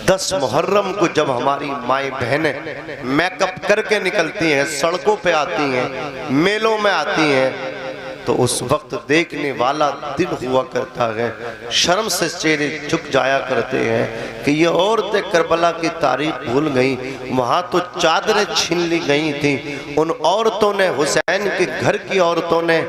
10 मुहर्रम को जब हमारी माएँ बहनें मेकअप करके निकलती हैं, सड़कों पे आती हैं, मेलों में आती हैं, तो उस वक्त देखने वाला दिन हुआ करता है, शर्म से चेहरे झुक जाया करते हैं कि ये औरतें करबला की तारीख भूल गई। वहाँ तो चादरें छीन ली गई थी। उन औरतों ने, हुसैन के घर की औरतों ने,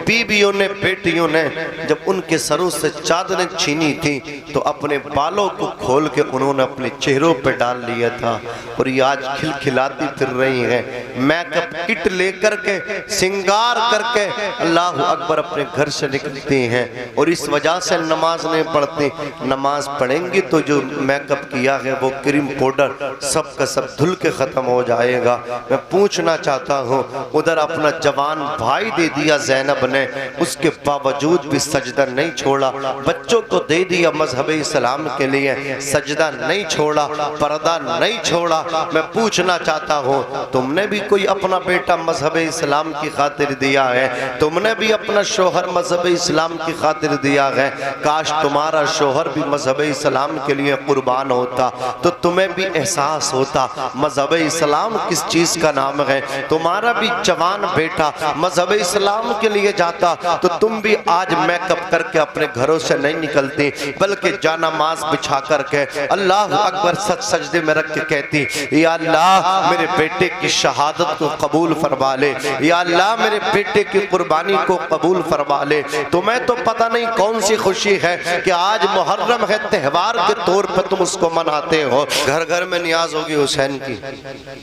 बीबियों ने, बेटियों ने जब उनके सरों से चादरें छीनी थी तो अपने बालों को खोल के उन्होंने अपने चेहरों पर डाल लिया था। और ये आज खिलखिलाती फिर रही है, मेकअप किट लेकर के, श्रृंगार करके अल्लाह अकबर अपने घर से निकलती हैं और इस वजह से नमाज नहीं पढ़ती। नमाज पढ़ेंगी तो जो मेकअप किया है वो क्रीम पाउडर सब का सब धुल के ख़त्म हो जाएगा। मैं पूछना चाहता हूँ, उधर अपना जवान भाई दे दिया ज़ैनब ने, उसके बावजूद भी सजदा नहीं छोड़ा। बच्चों को दे दिया मजहब इस्लाम के लिए, सजदा नहीं छोड़ा, पर्दा नहीं छोड़ा। मैं पूछना चाहता हूँ, तुमने भी कोई अपना बेटा मजहब इस्लाम की खातिर दिया है? तुमने भी अपना शोहर मजहब इस्लाम की खातिर दिया है? काश तुम्हारा शोहर भी मजहब इस्लाम के लिए कुर्बान होता तो तुम्हें भी एहसास होता मजहब इस्लाम किस चीज का नाम है। तुम्हारा भी जवान बेटा मजहब इस्लाम के लिए जाता तो तुम भी आज मेकअप करके अपने घरों से नहीं निकलती, बल्कि जानामाज बिछा करके अल्लाह अकबर सजदे में रख के कहती, या अल्लाह मेरे बेटे की शहादत को कबूल फरमा ले, या अल्लाह मेरे बेटे की कुर्बानी को कबूल फरमा ले। तुम्हें तो पता नहीं कौन सी खुशी है कि आज मुहर्रम है, त्योहार के तौर पर तुम उसको मनाते हो। घर घर में नियाज होगी हुसैन की,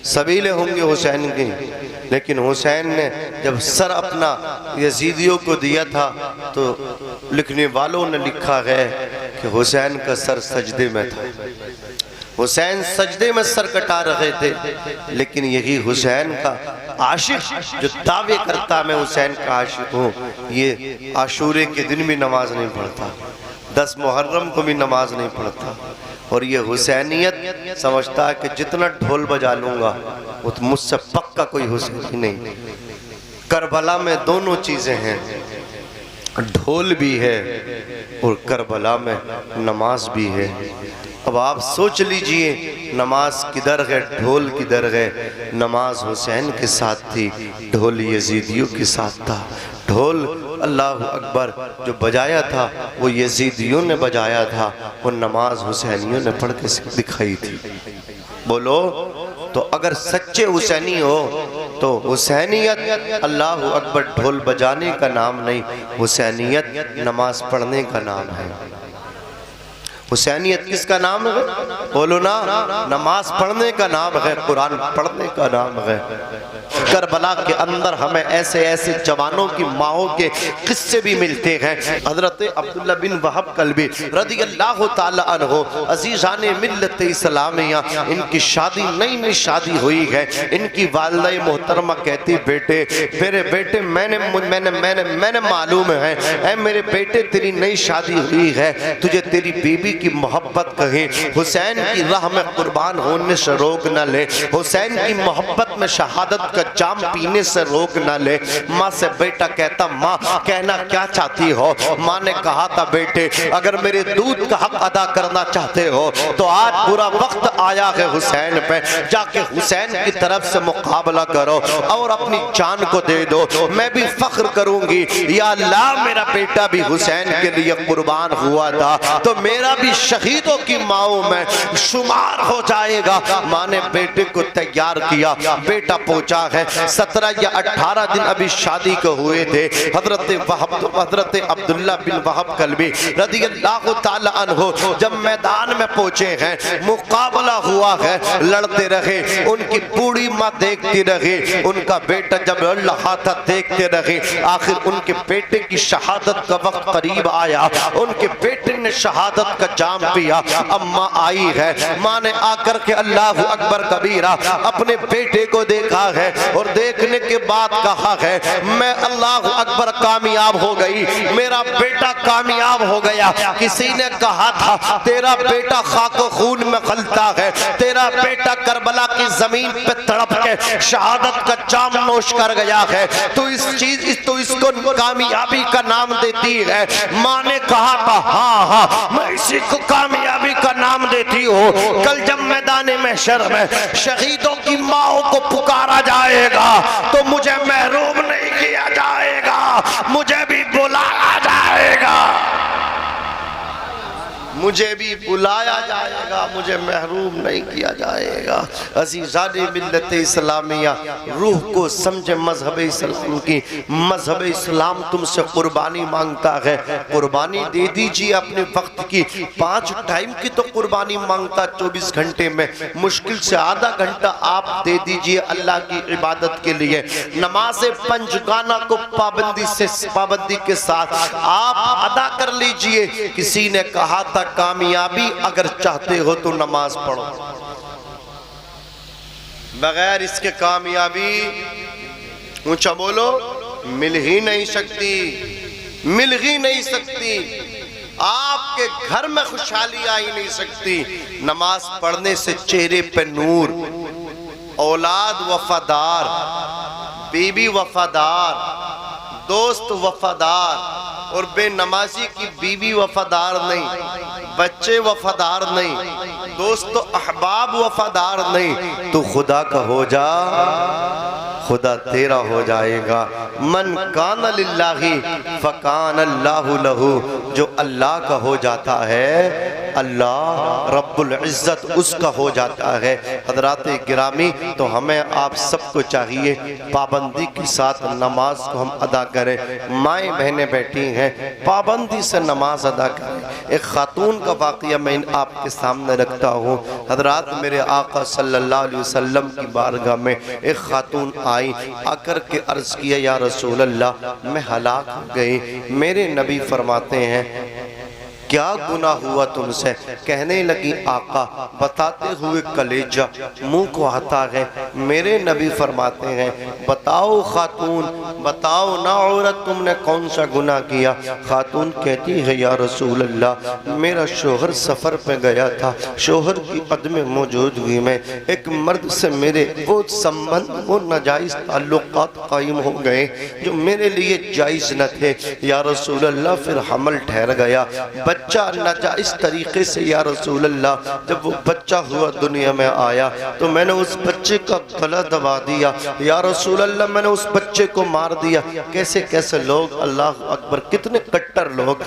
सबीले होंगे हुसैन की, लेकिन हुसैन ने जब सर अपना यजीदियों को दिया था तो लिखने वालों ने लिखा है कि हुसैन का सर सजदे में था। हुसैन सजदे में सर कटा रहे थे, लेकिन यही हुसैन का आशिक जो दावे करता मैं हुसैन का आशिक हूँ, ये आशूरे के दिन भी नमाज नहीं पढ़ता, 10 मुहर्रम को भी नमाज नहीं पढ़ता। और ये हुसैनियत समझता है कि जितना ढोल बजा लूँगा वो तो मुझसे पक्का कोई हुसैनी नहीं। करबला में दोनों चीज़ें हैं, ढोल भी है और करबला में नमाज भी है। अब आप सोच लीजिए, नमाज किधर है, ढोल किधर है? नमाज हुसैन के साथ थी, ढोल यजीदियों के साथ था। ढोल अल्लाह अकबर जो बजाया था वो यजीदियों ने बजाया था, वो नमाज हुसैनियों ने पढ़ के दिखाई थी। बोलो, तो अगर सच्चे हुसैनी हो तो हुसैनियत अल्लाह अकबर ढोल बजाने का नाम नहीं, हुसैनियत नमाज पढ़ने का नाम है। हुसैनियत किसका नाम है? बोलो ना, नमाज पढ़ने का नाम है, कुरान पढ़ने का नाम है। करबला के अंदर हमें ऐसे ऐसे जवानों की माओं के किस्से भी मिलते हैं। हजरत अब्दुल्ला बिन वहब कल्बी रज़ी अल्लाह ताला अन्हु अज़ीज़ाने मिल्लत इस्लामिया, इनकी शादी नई नई शादी हुई है। इनकी वालिदा मोहतरमा कहती, बेटे मेरे बेटे मैंने मैंने मैंने मैंने मालूम है, ऐ मेरे बेटे तेरी नई शादी हुई है, तुझे तेरी बीबी की मोहब्बत कहे, हुसैन की राह में कुर्बान होने से रोक न ले, हुसैन की मोहब्बत में शहादत का जाम पीने से रोक न ले। माँ से बेटा कहता, माँ कहना क्या चाहती हो? माँ ने कहा था, बेटे अगर मेरे दूध का हक अदा करना चाहते हो तो आज पूरा वक्त आया है हुसैन पे, जाके हुसैन की तरफ से मुकाबला करो और अपनी जान को दे दो। मैं भी फख्र करूंगी, या अल्लाह मेरा बेटा भी हुसैन के लिए कुर्बान हुआ था तो मेरा भी शहीदों की माओं में शुमार हो जाएगा। माँ ने बेटे को तैयार किया, बेटा पहुंचा है, 17 या 18 दिन अभी शादी को हुए थे। हजरत अब्दुल्ला बिन वहब कल्बी रज़ी अल्लाह ताला अन्हु जब मैदान में पहुंचे हैं, मुकाबला हुआ है, लड़ते रहे, उनकी बूढ़ी माँ देखती रही, उनका बेटा जब लड़ा था देखते रहे। आखिर उनके बेटे की शहादत का वक्त करीब आया, उनके बेटे ने शहादत का जाम पिया। अम्मा आई है, माँ ने आकर के अल्लाह अकबर कबीरा अपने बेटे को देखा है और देखने के बाद कहा है, मैं अल्लाह अकबर कामयाब हो गई, मेरा बेटा कामयाब हो गया। किसी ने कहा था तेरा बेटा खाको खून में खलता है, तेरा बेटा करबला की जमीन पे तड़प के शहादत का जाम नोश कर गया है, तो इसको कामयाबी का नाम देती है। माँ ने कहा था हाँ मैं इसी को कामयाबी का नाम देती हूँ। कल जब मैदान महशर में शहीदों की माओं को पुकारा जाएगा तो मुझे महरूम नहीं किया जाएगा, मुझे भी बुलाया जाएगा, मुझे भी बुलाया जाएगा, मुझे महरूम नहीं किया जाएगा। अज़ीज़ाने मिल्लत इस्लामिया, रूह को समझे मजहब इस्लाम की। मजहब इस्लाम तुमसे कुर्बानी मांगता है, कुर्बानी दे दीजिए अपने वक्त की। 5 टाइम की तो कुर्बानी मांगता 24 घंटे में, मुश्किल से आधा घंटा आप दे दीजिए अल्लाह की इबादत के लिए। नमाज पंचगाना को पाबंदी के साथ आप अदा कर लीजिए। किसी ने कहा था कामयाबी अगर चाहते हो तो नमाज पढ़ो, बगैर इसके कामयाबी ऊंचा बोलो मिल ही नहीं सकती, मिल ही नहीं सकती। आपके घर में खुशहाली आ ही नहीं सकती। नमाज पढ़ने से चेहरे पे नूर, औलाद वफादार, बीबी वफादार, दोस्त वफादार, और बेनमाजी की बीवी वफादार नहीं, बच्चे वफादार नहीं, दोस्त अहबाब वफादार नहीं, तो खुदा का हो जा, खुदा तेरा हो जाएगा। मन कान लिल्लाही फकान अल्लाहु लहू, जो अल्लाह का हो जाता है अल्लाह रब्बुल इज्जत उसका हो जाता है। हज़रात गिरामी, तो हमें आप सबको चाहिए पाबंदी के साथ नमाज को हम अदा करें। माएँ बहनें बैठी हैं, पाबंदी से नमाज अदा करें। एक खातून का वाक़या मैं आपके सामने रखता हूँ। हज़रात मेरे आका सल्लल्लाहु अलैहि वसल्लम की बारगाह में एक खातून आई, आकर के अर्ज़ किया या रसूल अल्लाह मैं हलाक हो गई। मेरे नबी फरमाते हैं क्या गुनाह हुआ तुमसे? कहने लगी आका, बताते हुए कलेजा मुंह को आता है। मेरे नबी फरमाते हैं बताओ खातून, बताओ ना औरत, तुमने कौन सा गुनाह किया? खातून कहती है या रसूल अल्लाह मेरा शोहर सफ़र पे गया था, शोहर की अदम मौजूदगी में एक मर्द से मेरे वो संबंध, वो नाजायज़ ताल्लुकात कायम हो गए जो मेरे लिए जायज़ न थे। या रसूल अल्लाह फिर हमल ठहर गया, बच्चा नाजायज़ तरीके से। या रसूल अल्लाह जब वो बच्चा हुआ दुनिया में आया तो मैंने उस बच्चे का गला दबा दिया। या रसूल अल्लाह मैंने उस बच्चे को मार दिया। कैसे कैसे लोग, अल्लाह अकबर, कितने कट्टर लोग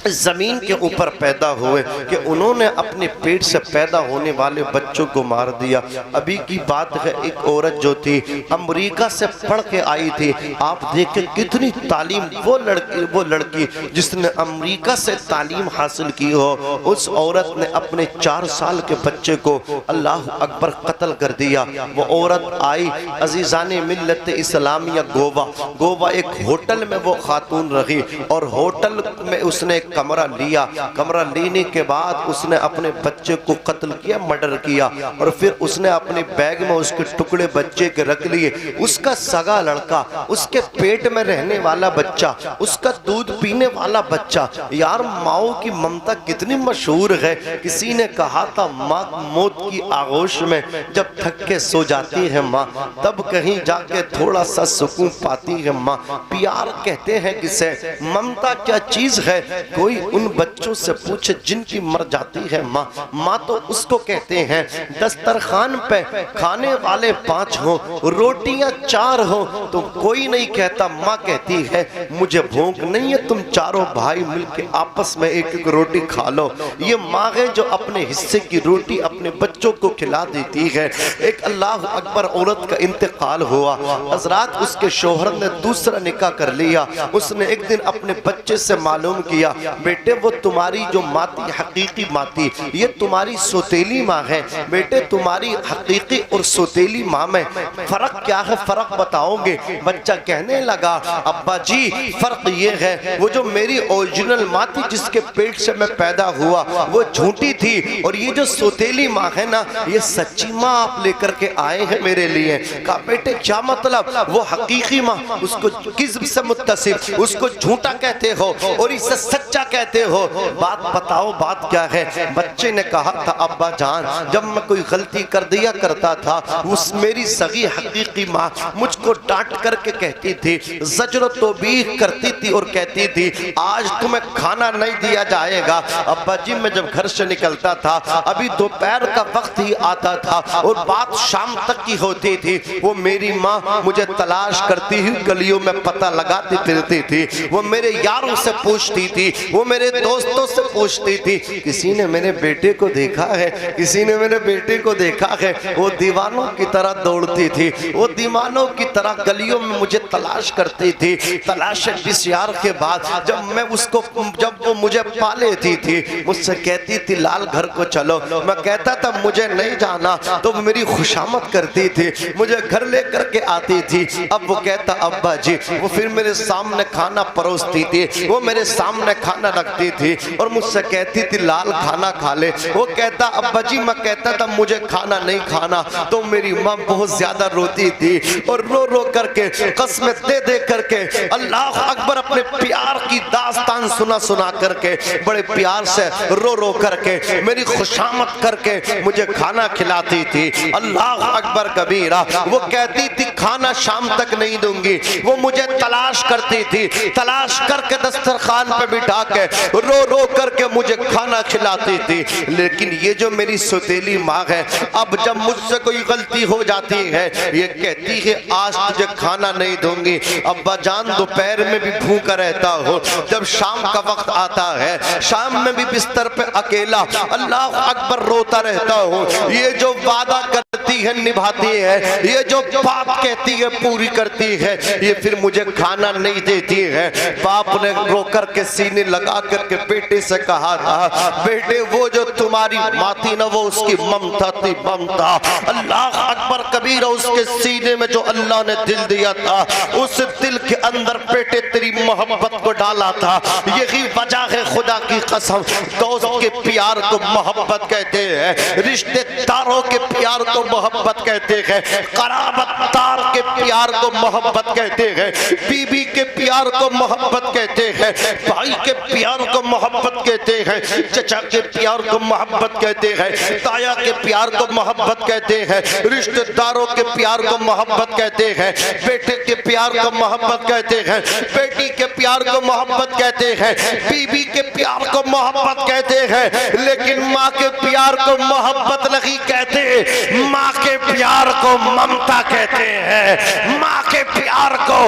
ज़मीन के ऊपर पैदा हुए कि उन्होंने अपने पेट से पैदा होने वाले बच्चों को मार दिया। अभी की बात है, एक औरत जो थी अमेरिका से पढ़ के आई थी। आप देखें कितनी तालीम, वो लड़की जिसने अमेरिका से तालीम हासिल की हो, उस औरत ने अपने 4 साल के बच्चे को अल्लाह अकबर कत्ल कर दिया। वो औरत आई अजीज़ाने मिल्लत इस्लामिया गोवा एक होटल में वो खातून रही और होटल में उसने कमरा लिया। कमरा लेने के बाद उसने अपने बच्चे को कत्ल किया, मर्डर किया, और फिर उसने अपने बैग में उसके टुकड़े बच्चे के रख लिए। उसका सगा लड़का, उसके पेट में रहने वाला बच्चा, उसका दूध पीने वाला बच्चा। यार माओ की ममता कितनी मशहूर है। किसी ने कहा था माँ मौत की आगोश में जब थक के सो जाती है माँ, तब कहीं जाके थोड़ा सा सुकून पाती है माँ। प्यार कहते हैं किसे, ममता क्या चीज है? कोई उन बच्चों से पूछे जिनकी मर जाती है माँ, माँ तो उसको कहते हैं। दस्तरखान पे खाने वाले 5 हो, रोटियां 4 हो, तो कोई नहीं कहता, माँ कहती है मुझे भूख नहीं है, तुम चारों भाई मिलके आपस में एक एक रोटी खा लो। ये माँ है जो अपने हिस्से की रोटी अपने बच्चों को खिला देती है। एक अल्लाह अकबर औरत का इंतकाल हुआ। हजरात उसके शोहर ने दूसरा निकाह कर लिया। उसने एक दिन अपने बच्चे से मालूम किया बेटे वो तुम्हारी जो माँ थी, हकीकी माँ थी, ये तुम्हारी सौतेली माँ है। बेटे तुम्हारी हकीकी और सौतेली माँ में फर्क क्या है, फर्क बताओगे? बच्चा कहने लगा अब्बा जी फर्क ये है, वो जो मेरी ओरिजिनल माँ थी जिसके पेट से मैं पैदा हुआ वो झूठी थी, और ये जो सौतेली माँ है ना ये सच्ची माँ आप लेकर के आए हैं मेरे लिए। कहा बेटे क्या मतलब? वो हकीकी माँ उसको किस्म से मुत्तसिफ, उसको झूठा कहते हो और इसे सच्चा कहते हो, बात बताओ बात क्या है। बच्चे ने कहा था अब्बा जान, जब मैं कोई गलती कर दिया करता था, उस मेरी सगी हकीकी माँ मुझको डांट करके कहती थी, ज़ज्र तौबीख करती थी और कहती थी आज तुम्हें खाना नहीं दिया जाएगा। अब्बा जी मैं जब घर से निकलता था, अभी दोपहर का वक्त ही आता था और बात शाम तक की होती थी, वो मेरी माँ मुझे तलाश करती हुई गलियों में पता लगाती फिरती थी। वो मेरे यारों से पूछती थी, वो मेरे दोस्तों से पूछती थी, किसी ने मेरे बेटे को देखा है, किसी ने मेरे बेटे को देखा है। वो दीवानों की तरह दौड़ती थी, वो दीवानों की तरह गलियों में मुझे तलाश करती थी। तलाश बिस्यार के बाद जब वो मुझे पा लेती थी, मुझसे कहती थी लाल घर को चलो। मैं कहता था मुझे नहीं जाना, तो वो मेरी खुशामद करती थी, मुझे घर ले करके आती थी। अब वो कहता अब्बा जी, वो फिर मेरे सामने खाना परोसती थी, वो मेरे सामने खाना रखती थी और मुझसे कहती थी लाल खाना खा ले। वो कहता अब्बा जी, मैं कहता था मुझे खाना नहीं खाना, तो मेरी माँ बहुत ज्यादा रोती थी और रो रो करके कसमें दे दे करके अल्लाह अकबर अपने प्यार की दास्तान सुना सुना करके बड़े प्यार से रो रो करके मेरी खुशामद करके मुझे खाना खिलाती थी। अल्लाह अकबर कबीरा। वो कहती थी खाना शाम तक नहीं दूंगी, वो मुझे तलाश करती थी, तलाश करके दस्तरखान पे बिठा के रो रो करके मुझे खाना खिलाती थी। लेकिन ये जो मेरी सौतेली माँ है, अब जब मुझसे कोई गलती हो जाती है, ये कहती है आज तुझे खाना नहीं दूंगी। अब्बा जान दोपहर में भी भूखा रहता हो, जब शाम का वक्त आता है शाम में भी बिस्तर पे अकेला अल्लाह अकबर रोता रहता हो। ये जो वादा करती है निभाती है, ये जो बात कहती है पूरी करती है, ये फिर मुझे खाना नहीं देती है। बाप ने रो करके सीने लगा करके बेटे से कहा था, बेटे वो जो तुम्हारी माँ थी ना, वो उसकी ममता थी, ममता। अल्लाह अकबर कबीर। उसके सीने में जो अल्लाह ने दिल दिया था, उस दिल के अंदर बेटे तेरी मोहब्बत को डाला था। यही वजह है खुदा की कसम, दोस्त के प्यार को मोहब्बत कहते हैं, रिश्तेदारों के प्यार को मोहब्बत कहते हैं, कराबतदार के प्यार को मोहब्बत कहते हैं, बीबी के प्यार को मोहब्बत कहते हैं, भाई के प्यार को मोहब्बत कहते हैं, चचा के प्यार को मोहब्बत कहते हैं, ताया के प्यार को मोहब्बत कहते हैं, रिश्तेदारों के प्यार को मोहब्बत कहते हैं, बेटे के प्यार को मोहब्बत कहते हैं, बेटी के प्यार को मोहब्बत कहते हैं, बीबी के प्यार को मोहब्बत कहते हैं। लेकिन माँ के प्यार को मोहब्बत नहीं कहते, माँ के प्यार को ममता कहते हैं, माँ के प्यार को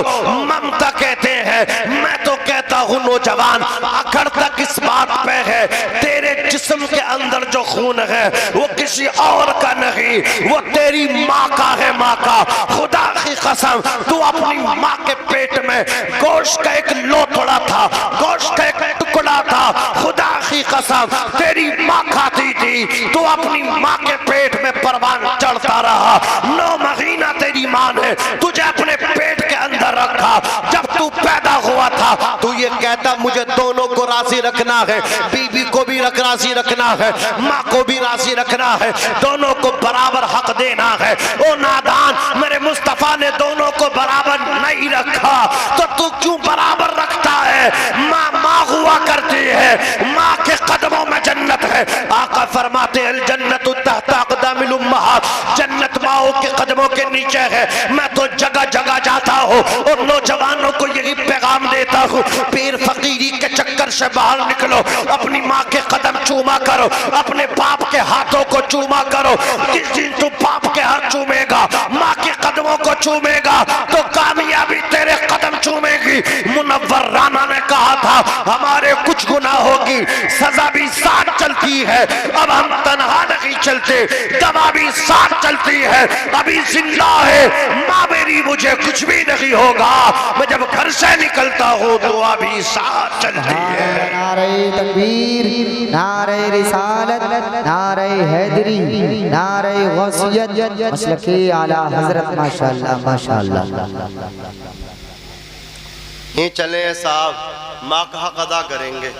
ममता कहते हैं। मैं तो कहता हूँ नौजवान, अखड़ तक इस बात पे है, तेरे जिस्म के अंदर जो खून है वो किसी और का नहीं, वो तेरी माँ का है, माँ का। खुदा की कसम, तू अपनी माँ के पेट में गोश्त का एक लोथड़ा था, गोश्त का एक टुकड़ा था, खुदा की कसम तेरी माँ खाती थी, तू अपनी माँ के पेट में परवान चढ़ता रहा। 9 महीना तेरी माँ ने तुझे अपने पेट के अंदर रखा। जब तू पैदा हुआ था तू ये कहता मुझे दोनों को राजी रखना है, बीबी को भी राजी रखना है, माँ को भी राजी रखना है, दोनों को बराबर हक देना है। ओ नादान, मेरे मुस्तफा ने दोनों को बराबर नहीं रखा, तो तू क्यों बराबर रखता है? माँ माँ हुआ करती है, माँ के कदमों में जन्नत है। आका फरमाते हैं जन्नत तहता अक़दामिल उम्महात, जन्नत माओ के कदमों के नीचे है। मैं तो जगह जगह जाता हूँ और नौजवानों को यही पैगाम देता हूँ, पीर फकीरी के चक्कर से बाहर निकलो, अपनी माँ के कदम चूमा करो, अपने बाप के हाथों को चूमा करो। जिस दिन तू बाप के हाथ चूमेगा, माँ के कदमों को चूमेगा, तो कामयाबी तेरे कदम चूमेगी। मुनव्वर राना ने कहा था हमारे कुछ गुनाहों की सजा भी साथ चलती है, अब हम तन्हा नहीं चलते, दवा भी साथ चलती है। अभी जिंदा है माँ मेरी, मुझे कुछ भी नहीं होगा, मैं जब घर से निकलता हूँ तो अभी साथ चलती है। नारे तकबीर, नारे रिसालत, नारे हैदरी, नारे गौसियत, मसलके आला हजरत। माशाअल्लाह माशाअल्लाह। ये चले साहब, माँ का हक अदा करेंगे।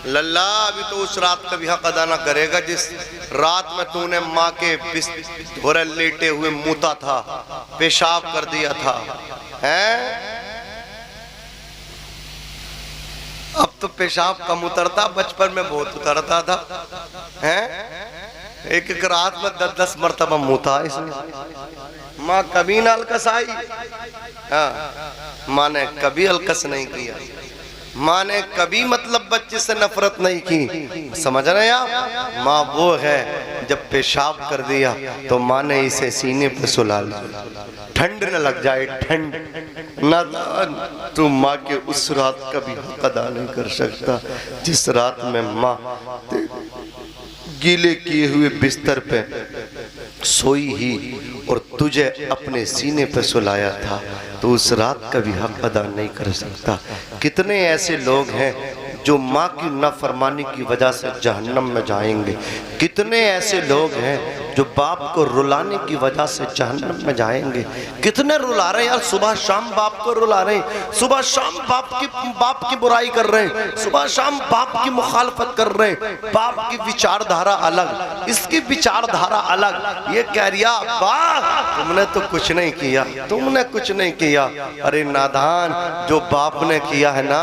लल्ला अभी तो उस रात का भी हक अदा ना करेगा जिस रात में तूने माँ के बिस्तर लेटे हुए मुता था, पेशाब कर दिया था, हैं? अब तो पेशाब कम उतरता, बचपन में बहुत उतरता था। हैं एक एक रात में 10-10 मरतबा मुता इसने। माँ कभी ना अलकस आई। हाँ, माँ ने कभी अलकस नहीं किया। माँ ने कभी मतलब बच्चे से नफरत नहीं की। समझ रहे हैं आप? माँ वो है जब पेशाब कर दिया तो माँ ने इसे सीने पे सुला लिया, ठंड न लग जाए, ठंड न। तू माँ के उस रात का भी हक अदा नहीं कर सकता जिस रात में माँ गीले किए हुए बिस्तर पे सोई ही और तुझे अपने सीने पे सुलाया था, तो उस रात का भी हक अदा नहीं कर सकता। कितने ऐसे लोग हैं जो माँ की नाफरमानी की वजह से जहन्नम में जाएंगे। कितने ऐसे लोग हैं जो बाप को रुलाने की वजह से जहन्नम में जाएंगे। कितने रुला रहे हैं यार, सुबह शाम बाप को रुला रहे हैं, सुबह शाम बाप की बुराई कर रहे हैं, सुबह शाम बाप की मुखालफत कर रहे हैं। बाप की विचारधारा अलग, इसकी विचारधारा अलग। ये कह रिया बाप तुमने तो कुछ नहीं किया, तुमने कुछ नहीं किया। अरे नादान, जो बाप ने किया है ना,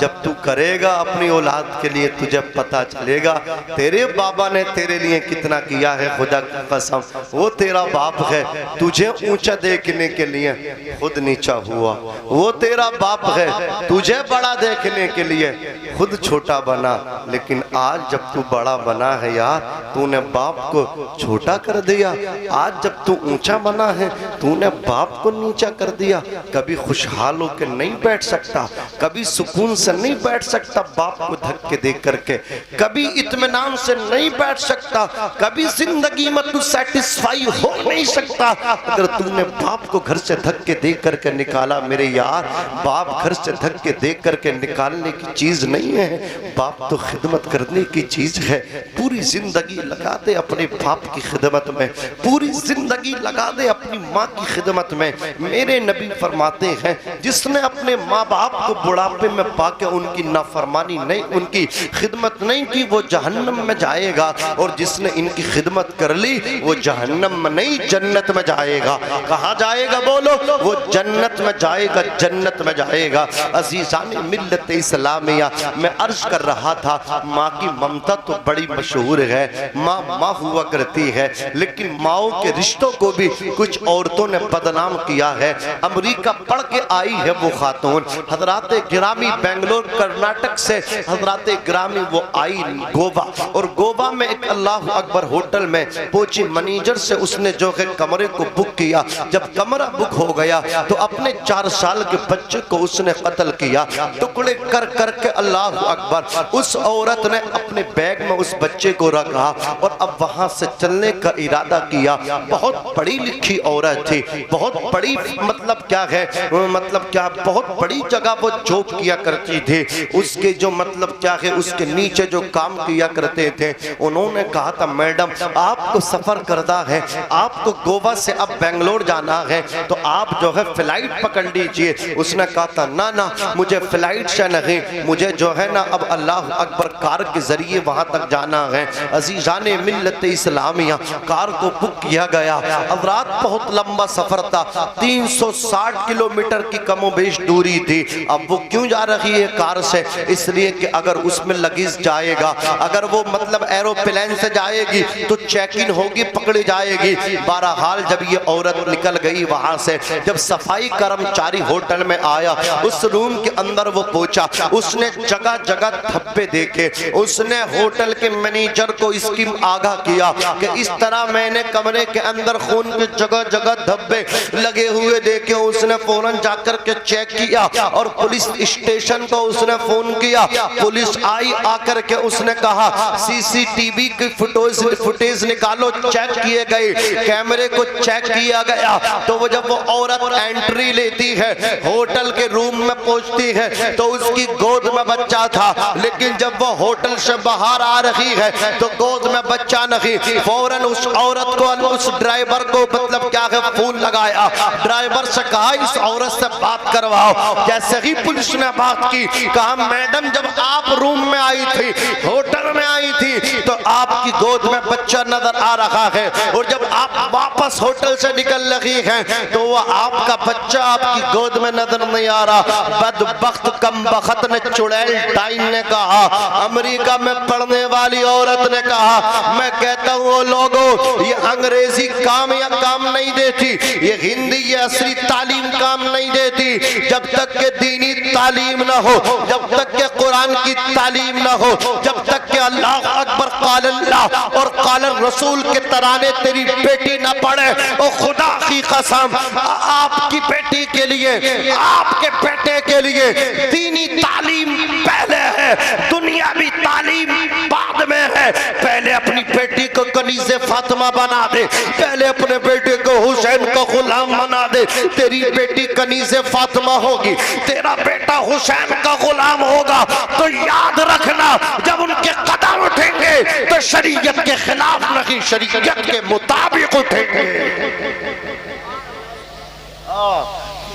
जब तू करेगा अपनी औलाद के लिए तुझे पता चलेगा तेरे बाबा ने तेरे लिए कितना किया है। खुदा की कसम, वो तेरा बाप है, तुझे ऊंचा देखने के लिए खुद नीचा हुआ। वो तेरा बाप है, तुझे बड़ा देखने के लिए खुद छोटा बना। लेकिन आज जब तू बड़ा बना है यार, तूने बाप को छोटा कर दिया। आज जब तू ऊंचा बना है, तूने बाप को नीचा कर दिया। कभी खुशहाल होकर नहीं बैठ सकता, कभी सुकून से नहीं बैठ सकता बाप को धक्के दे करके, कभी इत्मीनान से नहीं बैठ सकता, कभी जिंदगी में तू सेटिस्फाई हो नहीं सकता अगर तूने बाप को घर से धक्के दे करके निकाला। मेरे यार, बाप घर से धक्के दे करके निकालने की चीज नहीं है, बाप तो खिदमत करने की चीज है। पूरी जिंदगी लगा दे अपने बाप की खिदमत में, पूरी जिंदगी लगा दे अपनी माँ की खिदमत में। मेरे नबी फरमाते हैं, जिसने अपने माँ बाप को बुढ़ापे में पाके उनकी नाफरमानी नहीं, उनकी खिदमत नहीं की, वो जहन्नम में जाएगा। और जिसने इनकी खिदमत कर ली वो जहन्नम में नहीं जन्नत में जाएगा। कहाँ जाएगा बोलो? वो जन्नत में जाएगा, जन्नत में जाएगा। अजीज़ान मिल्लत इस्लामिया, मैं अर्ज कर रहा था, माँ की ममता तो बड़ी मशहूर है, माँ माँ हुआ करती है, लेकिन माओ के रिश्तों को भी कुछ औरतों ने बदनाम किया है। अमेरिका पढ़ के आई है वो खातून, हजरात गिरामी बेंगलोर कर्नाटक से हजरात गिरामी वो आई गोवा, और गोवा में एक अल्लाह अकबर होटल में पहुंची। मैनेजर से उसने जो है कमरे को बुक किया। जब कमरा बुक हो गया तो अपने 4 साल के बच्चे को उसने कत्ल किया, टुकड़े कर करके। अल्लाह अकबर, उस औरत ने अपने बैग में उस बच्चे को रखा और अब वहां से चलने का इरादा किया। बहुत पढ़ी लिखी औरत थी, बहुत बड़ी मतलब क्या है, मतलब क्या बहुत बड़ी जगह वो जॉब किया करती थी। उसके जो मतलब क्या है, उसके नीचे जो काम किया करते थे, उन्होंने कहा था मैडम आपको सफर करना है, आपको गोवा से अब बेंगलोर जाना है, तो आप जो है फ्लाइट पकड़ लीजिए। उसने कहा था ना ना, मुझे फ्लाइट से नहीं, मुझे जो है ना अब अल्लाह अकबर कार के जरिए वहां तक जाना है। अजीज़ान मिल्लत इस्लामिया, कार को बुक किया गया। अब रात बहुत लंबा सफर था, 360 किलोमीटर की कमोबेश दूरी थी। अब वो क्यों जा रही है कार से? इसलिए कि अगर उसमें लगेज जाएगा, अगर वो मतलब एरोप्लेन से जाएगी तो चेक इन होगी, पकड़ी जाएगी। बहरहाल जब ये औरत निकल गई वहां से, जब सफाई कर्मचारी होटल में आया, उस रूम के अंदर वो पहुंचा, उसने जगह जगह धब्बे देखे। उसने होटल के मैनेजर को इसकी आगाह किया कि इस तरह मैंने कमरे के अंदर खून के जगह जगह धब्बे लगे हुए देखे। उसने फौरन जाकर के चेक किया और पुलिस स्टेशन को उसने फोन किया। पुलिस आई, आकर के उसने कहा सीसीटीवी की फुटेज निकालो। चेक किए गए, कैमरे को चेक किया गया। तो वो जब वो औरत एंट्री लेती है, होटल के रूम में पहुंचती है, तो उसकी गोद में बच्चा था। लेकिन जब वो होटल से बाहर आ रही है तो गोद में बच्चा नहीं। फौरन उस औरत को, उस ड्राइवर को मतलब क्या है फोन लगाया, ड्राइवर से कहा इस औरत से बात करवाओ। जैसे ही पुलिस ने बात की, कहा मैडम जब आप रूम में आई थी, होटल में आई थी, तो आपकी गोद में बच्चा नजर आ रखा है, और जब आप वापस होटल से निकल रही हैं तो वो आपका बच्चा आपकी गोद में नजर नहीं आ रहा। बदबख्त कमबख्त ने, चुड़ैल डाइन ने कहा, अमेरिका में पढ़ने वाली औरत ने कहा, मैं कहता हूँ वो लोगों, ये अंग्रेजी काम या काम नहीं देती, ये हिंदी ये असली तालीम काम नहीं देती। जब तक के दीनी तालीम ना हो, जब तक के कुरान की तालीम ना हो, जब तक के अल्लाह अकबर क़ाल अल्लाह और क़ाल रसूल के तराने तेरी बेटी ना पढ़े, और खुदा की कसम आपकी बेटी के लिए, आपके बेटे के लिए दीनी तालीम पहले है, दुनियावी तालीम बाद में है। पहले अपनी बेटी को कनीज़े फातिमा बना दे, पहले अपने बेटे को हुसैन का गुलाम बना दे, तेरी बेटी कनीज़े फातिमा होगी, तेरा बेटा हुसैन का गुलाम होगा। तो याद रखना, जब उनके कदम उठेंगे तो शरीयत के खिलाफ नहीं, शरीयत के मुताबिक उठेंगे।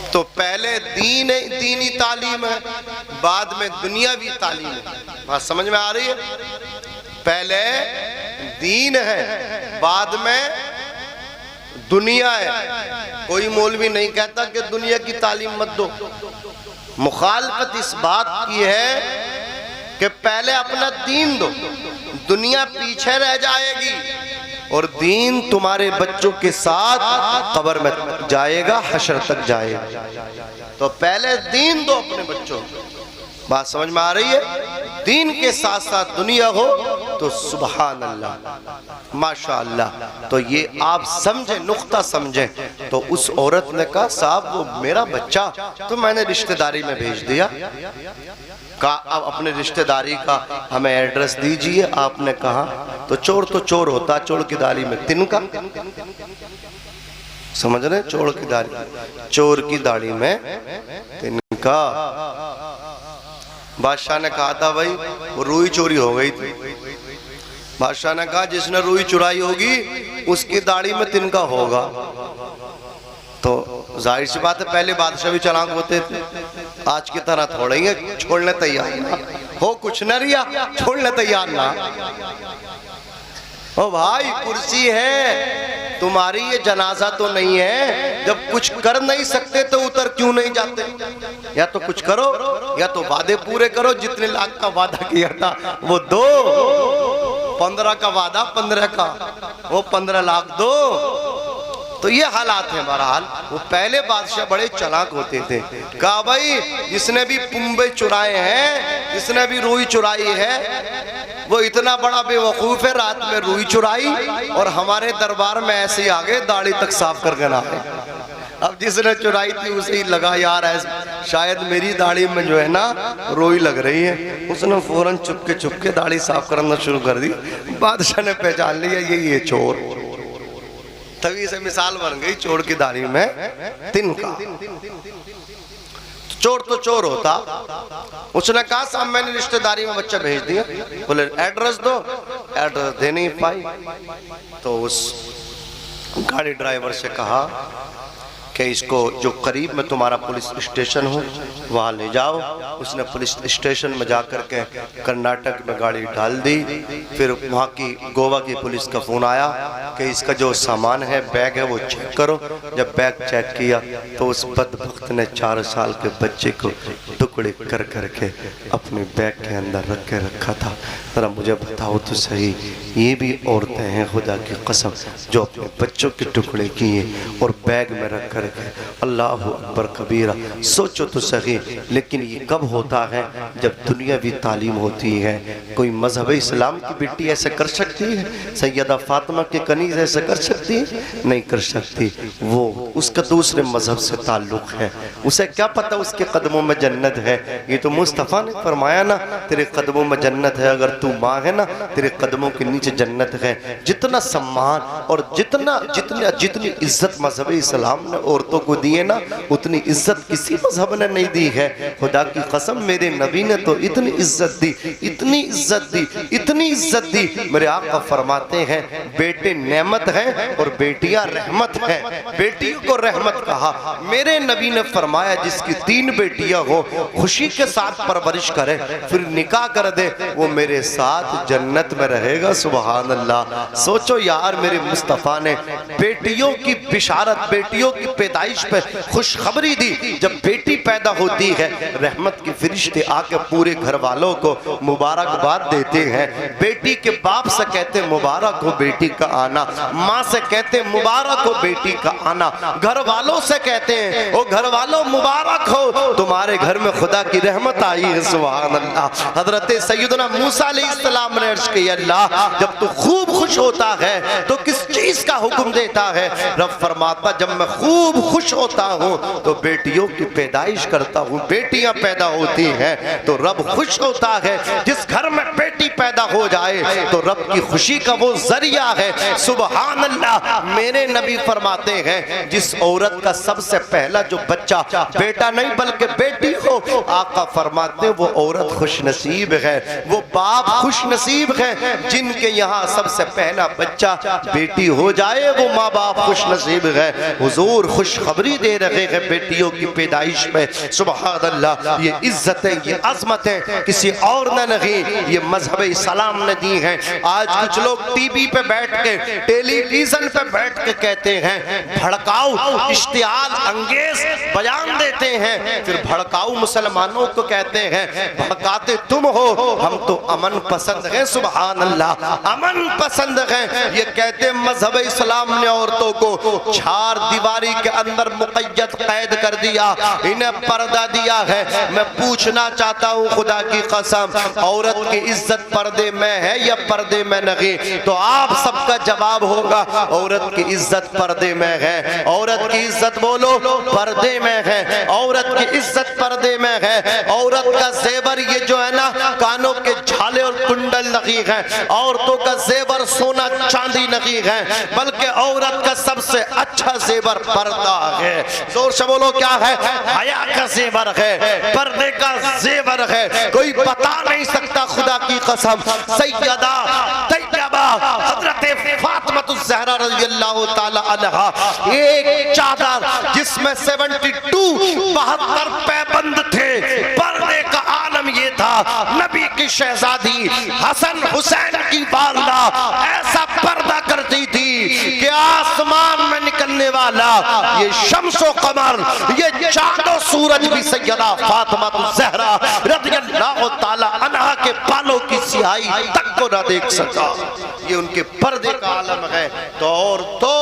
तो पहले दीनी तालीम है, बाद में दुनियावी तालीम है। बात समझ में आ रही है? पहले दीन है, बाद में दुनिया है। कोई मौलवी नहीं कहता कि दुनिया की तालीम मत दो। मुखालफत इस बात की है कि पहले अपना दीन दो, दुनिया पीछे रह जाएगी और दीन तुम्हारे बच्चों के साथ कब्र में जाएगा, हशर तक जाएगा। तो पहले दीन दो अपने बच्चों को। बात समझ में आ रही है? दीन के साथ साथ दुनिया हो तो सुभान अल्लाह, माशा अल्लाह। तो ये आप समझे, नुक्ता समझे। तो उस औरत ने कहा, साहब वो मेरा बच्चा तो मैंने रिश्तेदारी में भेज दिया। का अब अपने रिश्तेदारी का हमें एड्रेस दीजिए। आपने कहा तो चोर होता, चोर की दाढ़ी में तिनका, समझ रहे? चोर की दाढ़ी में तिनका। बादशाह ने कहा था भाई वो रुई चोरी हो गई थी। बादशाह ने कहा जिसने रुई चुराई होगी उसकी दाढ़ी में तिनका होगा। तो जाहिर सी बात है, पहले बादशाह भी चालाक होते थे, आज की तरह थोड़े ही छोड़ने तैयार ना हो, कुछ न रिया छोड़ने तैयार ना। ओ भाई कुर्सी है तुम्हारी, ये जनाजा तो नहीं है। जब कुछ कर नहीं सकते तो उतर क्यों नहीं जाते? या तो कुछ करो या तो वादे पूरे करो। जितने लाख का वादा किया था वो दो, 15 का वादा 15 का, वो 15 लाख दो। तो ये हालात है। बहरहाल वो पहले बादशाह बड़े चालाक होते थे। कहा भाई जिसने भी पुंबे चुराए हैं, जिसने भी रुई चुराई है, वो इतना बड़ा बेवकूफ है, रात में रुई चुराई और हमारे दरबार में ऐसे ही आ गए, दाढ़ी तक साफ करके ना आए। अब जिसने चुराई थी उसे ही लगा यार शायद मेरी दाढ़ी में जो है ना रुई लग रही है। उसने फौरन चुपके दाढ़ी साफ करना शुरू कर दी। बादशाह ने पहचान लिया ये चोर। तभी से मिसाल बन गई, चोर की दाढ़ी में तिनका। चोर तो चोर होता। उसने कहा साहब मैंने रिश्तेदारी में बच्चा भेज दिया। बोले एड्रेस दो, एड्रेस दे नहीं पाई। तो उस गाड़ी ड्राइवर से कहा कि इसको जो करीब में तुम्हारा पुलिस स्टेशन हो वहाँ ले जाओ। उसने पुलिस स्टेशन में जाकर के कर्नाटक में गाड़ी डाल दी। फिर वहाँ की गोवा की पुलिस का फ़ोन आया कि इसका जो सामान है, बैग है, वो चेक करो। जब बैग चेक किया तो उस बदबख्त ने 4 साल के बच्चे को टुकड़े कर करके अपने बैग के अंदर रख के रखा था। ज़रा मुझे बताओ तो सही, ये भी औरतें हैं खुदा की कसम जो अपने बच्चों के टुकड़े किए और बैग में रख कर? अल्लाह अकबर कबीरा। सोचो तो सही। लेकिन ये कब होता है? जब दुनियावी तालीम होती है। कोई मजहब इस्लाम की बेटी ऐसे कर सकती है? सैयदा फातिमा के कनीज़ ऐसे कर सकती है? नहीं कर सकती। वो उसका दूसरे मजहब से ताल्लुक़ है, उसे क्या पता उसके कदमों में जन्नत है। ये तो मुस्तफ़ा ने फरमाया ना, तेरे कदमों में जन्नत है, अगर तू माँ है ना तेरे कदमों के नीचे जन्नत है। जितना सम्मान और जितनी इज्जत मजहब इस्लाम ने औरतों को दिए ना, उतनी इज्जत किसी मजहब ने नहीं दी है। खुदा की कसम मेरे नबी ने तो इतनी इज्जत दी, इतनी इज्जत दी, इतनी इज्जत दी। मेरे आका फरमाते हैं बेटे नेमत हैं और बेटियां रहमत हैं। बेटियों को रहमत कहा। मेरे नबी ने फरमाया जिसकी 3 बेटियां हो खुशी के साथ परवरिश करे, फिर निकाह कर दे, वो मेरे साथ जन्नत में रहेगा। सुभान अल्लाह। सोचो यार, मेरे मुस्तफ़ा ने बेटियों की बिशारत, बेटियों की पैदाइश पे खुशखबरी दी। जब बेटी पैदा होती है, रहमत के फरिश्ते आके पूरे घर वालों को मुबारकबाद देते हैं। बेटी के बाप से कहते मुबारक हो बेटी का आना, माँ से कहते मुबारक हो बेटी का आना, घर वालों से कहते हैं ओ घर वालों मुबारक हो, तुम्हारे घर में खुदा की रहमत आई है। सुभान अल्लाह। हजरत सैयदना मूसा अलैहिस्सलाम ने अर्ज किया, अल्लाह जब तू खूब खुश होता है तो किस चीज का हुक्म देता है? रब फरमाता, जब मैं खूब खुश होता हूँ तो बेटियों की पैदाइश करता हूँ। बेटियां पैदा होती हैं तो रब खुश होता है। जिस घर में बेटी पैदा हो जाए तो रब की खुशी का वो जरिया है। सुभान अल्लाह। मेरे नबी फरमाते हैं, जिस औरत का सबसे पहला जो बच्चा बेटा नहीं बल्कि बेटी हो, आका फरमाते हैं वो औरत खुश नसीब है, वो बाप खुश नसीब है। जिनके यहाँ सबसे पहला बच्चा बेटी हो जाए वो माँ बाप खुश नसीब है। हुजूर खुशखबरी दे रहे हैं बेटियों की पैदाइश में। सुभान अल्लाह। ये इज्जतें, ये अजमतें किसी और ने नहीं, ये मजहब इस्लाम ने दी हैं। आज कुछ लोग टीवी पे बैठ के, टेलीविजन पे बैठ के कहते हैं, भड़काऊ इश्तियाल अंगेज बयान देते हैं, फिर भड़काऊ मुसलमानों को कहते हैं भड़काते तुम हो, हम तो अमन पसंद हैं। सुभान अल्लाह। अमन पसंद हैं। ये कहते मजहब इस्लाम ने औरतों को चार दीवारी के अंदर मुक़य्यद कैद कर दिया, इन्हें पर्दा दिया है। मैं पूछना चाहता हूँ खुदा की कसम, औरत की इज्जत पर्दे में है या पर्दे में नहीं? तो आप सबका जवाब होगा औरत की इज्जत पर्दे में है। औरत की इज्जत बोलो पर्दे में है। औरत की इज्जत पर्दे में है। औरत का जेवर ये जो है ना, कानों के झाले और कुंडल नहीं है। औरतों का जेवर सोना चांदी नहीं है, बल्कि औरत का सबसे अच्छा जेवर पर्दा है। जोर से बोलो क्या है? हया का जेवर है, पर्दे का जेवर है। कोई बता नहीं सकता खुदा की कसम। सैयदा तैयबा हजरत फातिमा ज़हरा रज़ियल्लाहु ताला अन्हा, एक चादर जिसमें 72 पैबंद थे। पर्दे का आलम ये था, नबी की शहजादी हसन हुसैन की वालदा ऐसा पर्दा करती थी कि आसमान में निकलने वाला ये शम्सो कमर, ये चांदो सूरज भी सैयदा फातिमा ज़हरा रज़ियल्लाहु ताला अन्हा के बालों की सियाही तक को ना देख सका। ये उनके पर्दे का आलम है। तो और तो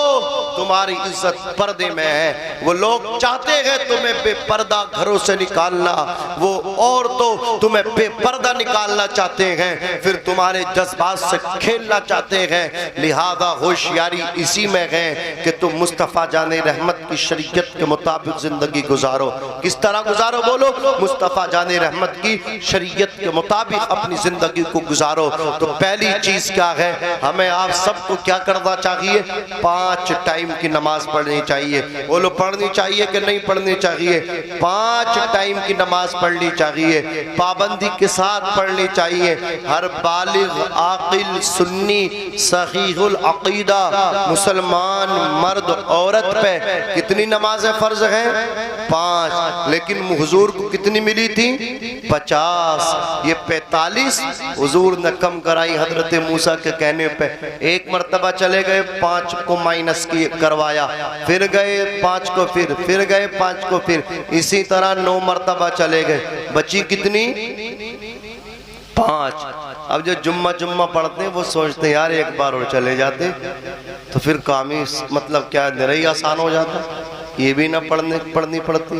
तुम्हारी इज्जत पर्दे में है। वो लोग चाहते हैं तुम्हें बेपर्दा घरों से निकालना, वो और तो तुम्हें बेपर्दा निकालना चाहते हैं, फिर तुम्हारे जज्बात से खेलना चाहते हैं। लिहाजा होशियारी इसी में है कि तुम मुस्तफ़ा जाने रहमत की शरीयत के मुताबिक जिंदगी गुजारो। किस तरह गुजारो? बोलो मुस्तफ़ा जाने रहमत की शरीयत के मुताबिक अपनी जिंदगी को गुजारो। तो पहली चीज क्या है? हमें आप सबको क्या करना चाहिए? 5 टाइम की नमाज पढ़नी चाहिए। बोलो पढ़नी चाहिए कि नहीं पढ़नी चाहिए? 5 टाइम की नमाज पढ़नी चाहिए, पाबंदी के साथ पढ़नी चाहिए। हर बालिग आकिल सुन्नी सहीहुल अकीदा मुसलमान मर्द औरत पे कितनी नमाजें फर्ज हैं? 5। लेकिन हुजूर को कितनी मिली थी? 50। ये 45 हुजूर ने कम कराई हजरत मूसा के कहने पे। एक मर्तबा चले गए, 5 को माइनस की करवाया, फिर गए 5 को, फिर गए 5 को, फिर इसी तरह 9 मर्तबा चले गए। बची कितनी? 5। अब जो जुम्मा पढ़ते हैं वो सोचते हैं यार एक बार और चले जाते तो फिर काम ही मतलब क्या नहीं आसान हो जाता। ये भी ना पढ़नी पड़ती।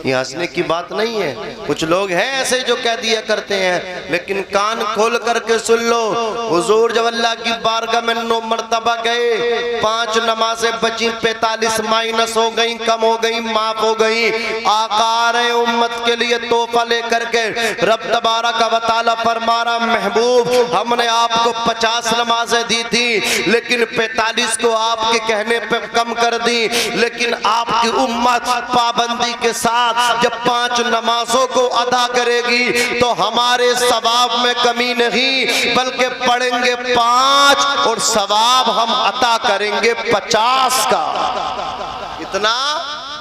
ये हंसने की बात नहीं है। कुछ लोग हैं ऐसे जो कह दिया करते हैं, लेकिन कान खोल करके सुन लो। हुजूर जब अल्लाह की बारगाह में 9 मर्तबा गए, 5 नमाजें बची, 45 माइनस हो गई, कम हो गई, माफ हो गई। आका रहे उम्मत के लिए तोहफा लेकर के रब तबारक व तआला फरमा रहा, महबूब हमने आपको 50 नमाजें दी थी, लेकिन 45 को आपके कहने पे कम कर दी। लेकिन आपकी उम्मत पाबंदी के साथ जब 5 नमाजों को अदा करेगी तो हमारे सवाब में कमी नहीं, बल्कि पढ़ेंगे 5 और सवाब हम अता करेंगे 50 का। इतना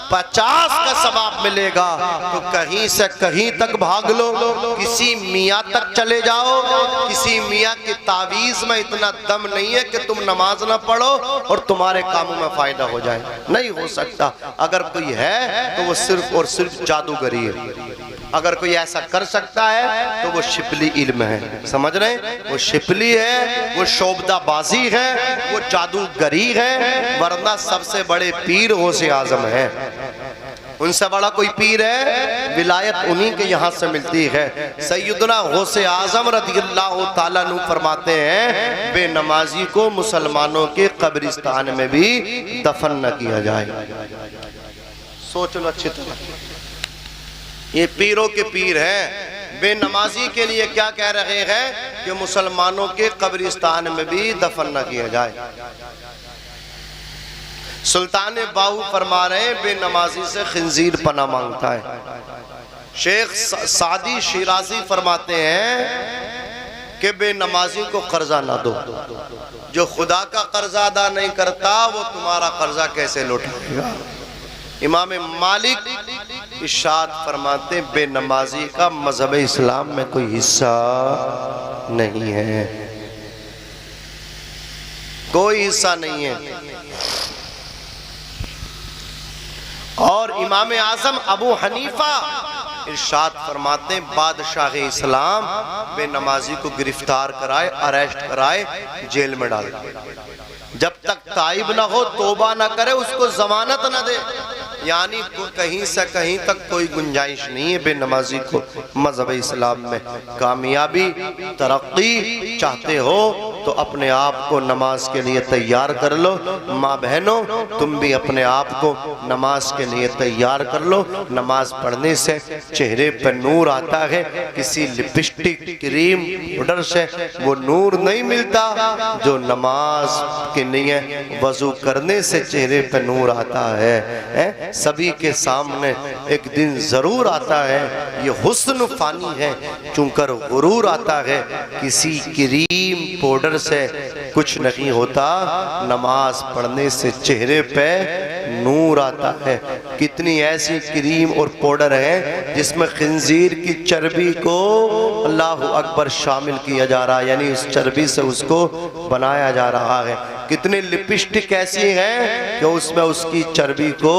50 का सवाब मिलेगा। तो कहीं से कहीं तक भाग लो, किसी मियाँ तक चले जाओ, किसी मियाँ की तावीज में इतना दम नहीं है कि तुम नमाज ना पढ़ो और तुम्हारे कामों में फायदा हो जाए, नहीं हो सकता। अगर कोई है तो वो सिर्फ और सिर्फ जादूगरी है। अगर कोई ऐसा कर सकता है तो वो शिपली इल्म है, समझ रहे हैं? वो शिपली है, वो शोबदाबाजी है, वो जादूगरी है, वरना सबसे बड़े पीर गौसे आजम है। उनसे बड़ा कोई पीर है? विलायत उन्हीं के यहाँ से मिलती है। सैयदना गौसे आजम रज़ियल्लाहु ताला अन्हु फरमाते हैं, बेनमाजी को मुसलमानों के कब्रिस्तान में भी दफन न किया जाए। सोच लो अच्छी तरह, ये पीरों के पीर हैं। बेनमाजी के लिए क्या कह रहे हैं कि मुसलमानों के कब्रिस्तान में भी दफन न किया जाए। सुल्तान बाहू फरमा रहे हैं, बेनमाजी से खिंजीर पना मांगता है। शेख सादी शिराजी फरमाते हैं कि बेनमाजी को कर्जा ना दो, जो खुदा का कर्जा अदा नहीं करता वो तुम्हारा कर्जा कैसे लौटाएगा। इमाम मालिक इरशाद फरमाते, बेनमाजी का मजहब इस्लाम में कोई हिस्सा नहीं है, कोई हिस्सा नहीं है। और इमाम आजम अबू हनीफा इरशाद फरमाते, बादशाह इस्लाम बेनमाजी को गिरफ्तार कराए, अरेस्ट कराए, जेल में डाल, जब तक ताइब ना हो, तौबा ना करे, उसको जमानत ना दे। यानी कहीं से कहीं तक कोई गुंजाइश नहीं है बेनमाजी को मजहब इस्लाम में। कामयाबी तरक्की चाहते हो तो अपने आप को नमाज के लिए तैयार कर लो। माँ बहनों, तुम भी अपने आप को नमाज के लिए तैयार कर लो। नमाज पढ़ने से चेहरे पर नूर आता है, किसी लिपस्टिक, क्रीम, पाउडर से वो नूर नहीं मिलता जो नमाज के लिए वजू करने से चेहरे पर नूर आता है। सभी के सामने एक दिन जरूर आता है, ये हुस्न फानी है, चूंकर गुरूर आता है। किसी क्रीम पाउडर से कुछ नहीं होता, नमाज पढ़ने से चेहरे पे नूर आता है। कितनी ऐसी क्रीम और पाउडर है जिसमें खिंजीर की चर्बी को अल्लाहु अकबर शामिल किया जा रहा है, यानी उस चर्बी से उसको बनाया जा रहा है। कितने लिपस्टिक ऐसी हैं कि उसमें उसकी चर्बी को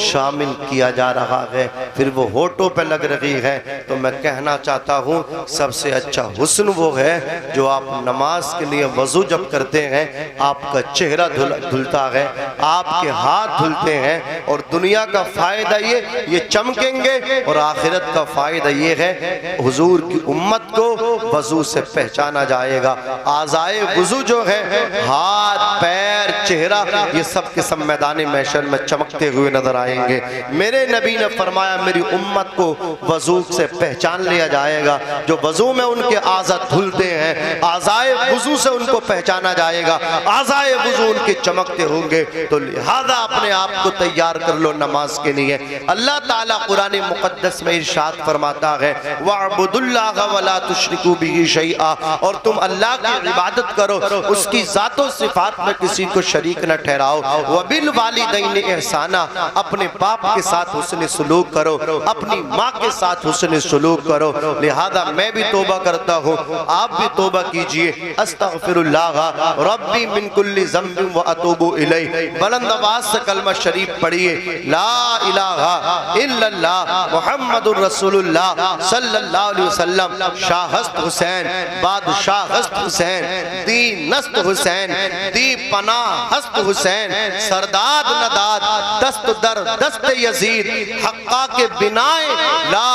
शामिल किया जा रहा है, फिर वो होठों पे लग रही है। तो मैं कहना चाहता हूँ, सबसे अच्छा हुस्न वो है जो आप नमाज के लिए वजू जब करते हैं, आपका चेहरा धुलता है, आपके हाथ धुलते हैं, और दुनिया का फायदा ये चमकेंगे, और आखिरत का फायदा ये है हुजूर की उम्मत को वजू से पहचाना जाएगा। आज़ाए वजू जो है, हाथ, पैर, चेहरा, ये सब के सब मैदान महशर में चमकते हुए नजर आएंगे। मेरे नबी ने फरमाया, मेरी उम्मत को वजू से पहचान लिया जाएगा। जो वजू में उनके आज़ा धुलते हैं, आज़ाए वजू से उनको पहचाना जाएगा, आज़ाए वजू उनके चमकते होंगे। तो लिहाजा अपने आप को तैयार कर लो नमाज के लिए। अल्लाह ताला कुरान मुक़द्दस में इरशाद फरमाता है, वअबुदुल्लाह वला तुश्रिकू बिही शैआ, और तुम अल्लाह की इबादत करो, उसकी ज़ातो सिफात में किसी को शरीक न ठहराओ। वबिल वालिदैन एहसाना, अपने बाप के साथ हुस्न सुलूक करो, अपनी माँ के साथ हुस्न सुलूक करो। लिहाजा मैं भी तौबा करता हूँ, आप भी तौबा कीजिए। अस्तगफिरुल्लाह रब्बी मिन कुल्ली ज़ंबिन व अतूबु इलैहि। बुलंद आवाज से कलमा शरीफ पढ़िए, ला इलाहा इल्लल्लाह मुहम्मदुर रसूलुल्लाह सल्लल्लाहु अलैहि वसल्लम। शाहस्त हुसैन, बादशाह हस्त हुसैन, दी नस्त हुसैन, दी पनाह हस्त हुसैन, सरदाद नदाद दस्त दर दस्त यजीद, हक्का के बिनाए ला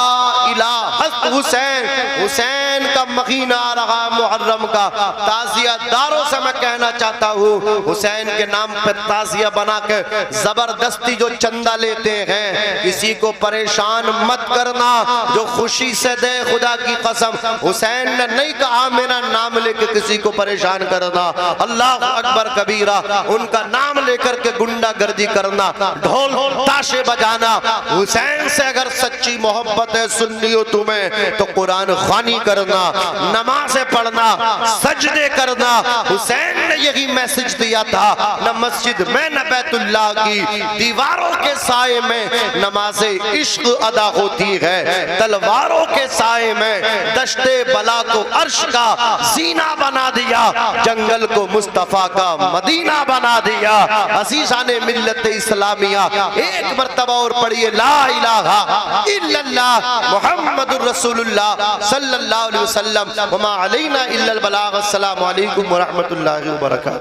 इलाहा हस्त हुसैन। हुसैन का महीना आ रहा मुहर्रम का, ताजिया दारों से मैं कहना चाहता हूँ, हुसैन के नाम पे ताजिया बना के जबरदस्ती जो चंदा लेते हैं, किसी को परेशान मत करना, जो खुशी से दे, खुदा की कसम हुसैन ने नहीं कहा मेरा नाम लेके किसी को परेशान करना। अल्लाह अकबर कबीरा, उनका नाम लेकर के गुंडागर्दी करना, ढोल ताशे बजाना। हुसैन से अगर सच्ची मोहब्बत है सुन्नियों तुम्हें तो कुरान ख़्वानी करना, नमाज़ें पढ़ना, सजदे करना। हुसैन ने यही मैसेज दिया था, न मस्जिद में न बैतुल्लाह की दीवारों के साए में नमाज़े इश्क अदा होती है, तलवारों के साए में दश्ते बला को अर्श का सीना बना दिया, जंगल को मुस्तफा का मदीना बना दिया। अज़ीज़ान मिल्लत इस्लामिया एक मर्तबा और पढ़िए ला इलाहा इल्लल्लाह मुहम्मदुर रसूलुल्लाह सल्लल्लाहु अलैहि वसल्लम व मा अलैना इल्लल बलाग। अस्सलामु अलैकुम व रहमतुल्लाहि व बरकातहू।